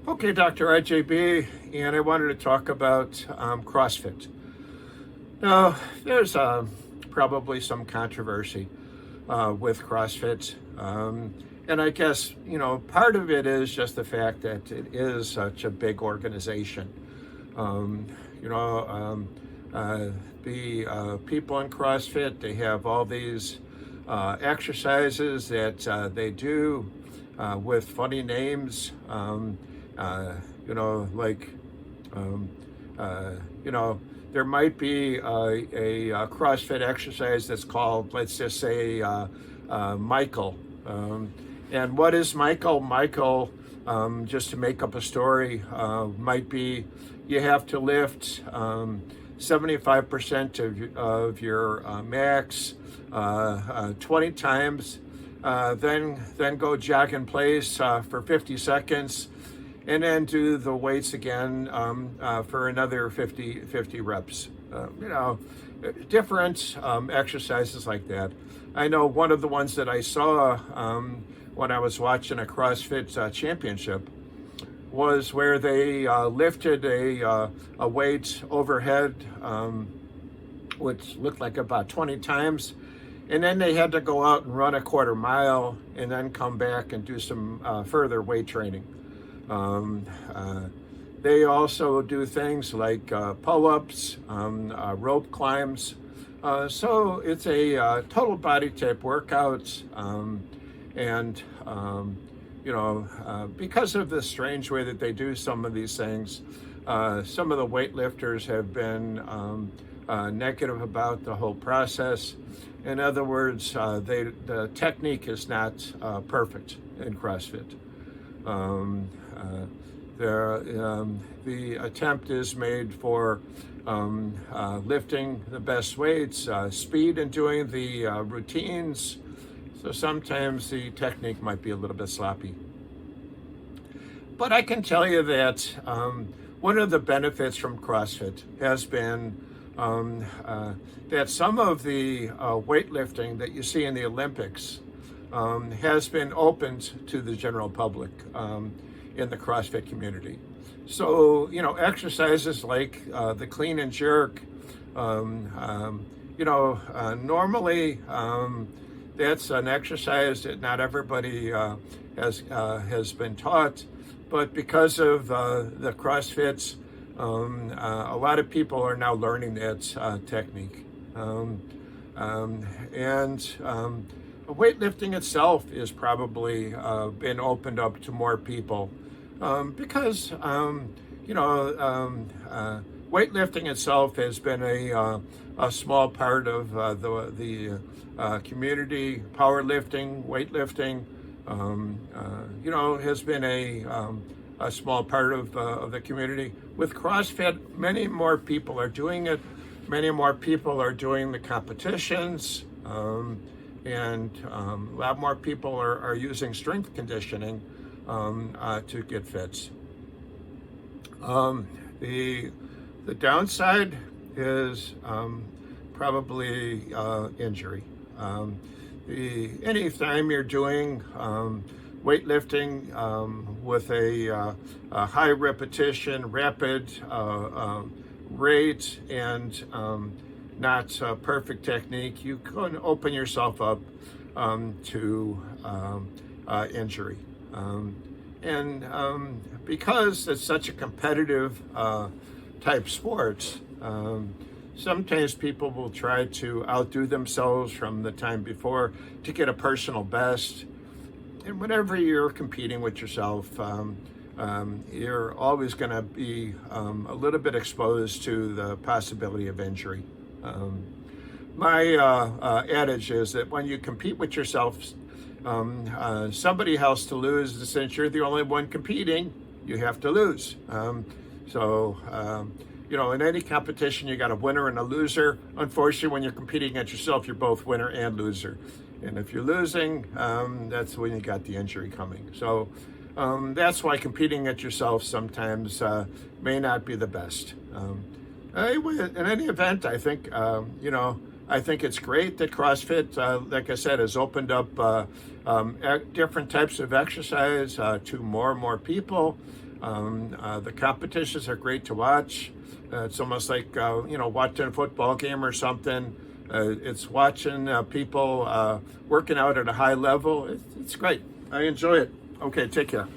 Okay, doctorarjaybe, and I wanted to talk about CrossFit. Now, there's probably some controversy with CrossFit, and I guess part of it is just the fact that it is such a big organization. Um, you know, um, the people in CrossFit, they have all these exercises that they do with funny names. Like, um, uh, you know, there might be a CrossFit exercise that's called, let's just say, Michael. And what is Michael? Michael, just to make up a story, might be you have to lift 75% of your max 20 times, then go jog in place for 50 seconds, and then do the weights again for another 50 reps. Different exercises like that. I know one of the ones that I saw when I was watching a CrossFit championship was where they lifted a weight overhead, which looked like about 20 times. And then they had to go out and run a quarter mile and then come back and do some further weight training. They also do things like pull-ups, rope climbs. So it's a total body type workout. Because of the strange way that they do some of these things, some of the weightlifters have been negative about the whole process. In other words, the technique is not perfect in CrossFit. The attempt is made for lifting the best weights, speed in doing the routines. So sometimes the technique might be a little bit sloppy. But I can tell you that one of the benefits from CrossFit has been that some of the weightlifting that you see in the Olympics has been opened to the general public in the CrossFit community. So, exercises like the clean and jerk, normally that's an exercise that not everybody has been taught, but because of the CrossFits, a lot of people are now learning that technique. Weightlifting itself is probably been opened up to more people because weightlifting itself has been a small part of the community. Powerlifting, weightlifting, has been a small part of the community. With CrossFit, many more people are doing it. Many more people are doing the competitions, and a lot more people are using strength conditioning to get fit. The downside is probably injury. Anytime you're doing weightlifting with a high repetition, rapid rate, and not perfect technique, you can open yourself up to injury. Because it's such a competitive type sport, sometimes people will try to outdo themselves from the time before to get a personal best. And whenever you're competing with yourself, you're always going to be a little bit exposed to the possibility of injury. My adage is that when you compete with yourself, somebody has to lose. And since you're the only one competing, you have to lose. In any competition, you got a winner and a loser. Unfortunately, when you're competing against yourself, you're both winner and loser. And if you're losing, that's when you got the injury coming. So that's why competing at yourself sometimes may not be the best. In any event, I think it's great that CrossFit, like I said, has opened up different types of exercise to more and more people. The competitions are great to watch. It's almost like watching a football game or something. It's watching people working out at a high level. It's great. I enjoy it. Okay, take care.